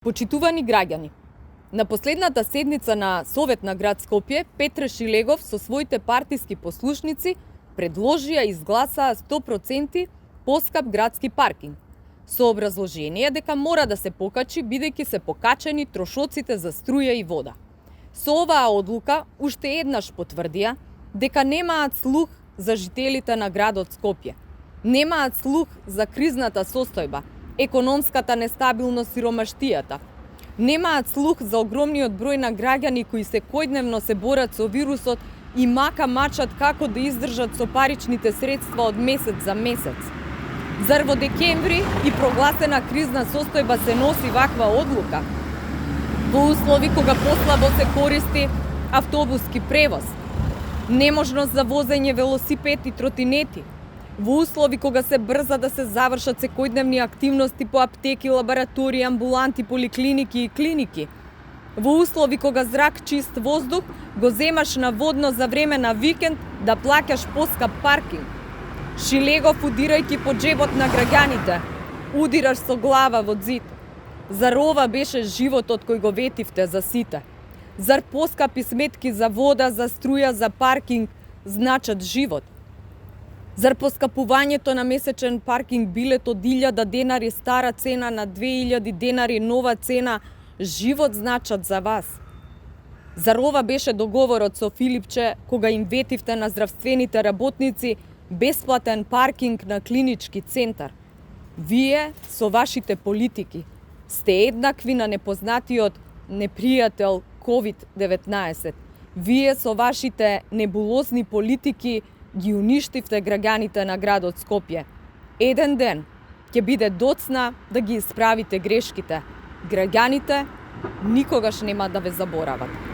Почитувани граѓани, на последната седница на Совет на град Скопје, Петре Шилегов со своите партиски послушници предложија и изгласаа 100% поскап градски паркинг, со образложение дека мора да се покачи бидејќи се покачени трошоците за струја и вода. Со оваа одлука уште еднаш потврдија дека немаат слух за жителите на градот Скопје, немаат слух за кризната состојба, економската нестабилност и ромаштијата. Немаат слух за огромниот број на граѓани кои секојдневно се борат со вирусот и мака мачат како да издржат со паричните средства од месец за месец. Зар во декември и прогласена кризна состојба се носи ваква одлука? Во услови кога послабо се користи автобуски превоз, неможност за возење велосипед и тротинети, во услови кога се брза да се завршат секојдневни активности по аптеки, лаборатории, амбуланти, поликлиники и клиники, во услови кога зрак, чист воздух го земаш наводно за време на викенд да плаќаш поскап паркинг. Шилегов, удирајќи по джебот на граѓаните, удираш со глава во зид. Зар ова беше животот кој го ветивте за сите? Зар поскапи сметки за вода, за струја, за паркинг значат живот? Зар поскапувањето на месечен паркинг билет од 1000 денари стара цена на 2000 денари нова цена живот значат за вас? Зар ова беше договорот со Филипче кога им ветивте на здравствените работници бесплатен паркинг на клинички центар? Вие со вашите политики сте еднакви на непознатиот непријател COVID-19. Вие со вашите небулозни политики ги уништивте граѓаните на градот Скопје. Еден ден ќе биде доцна да ги исправите грешките. Граѓаните никогаш нема да ве заборават.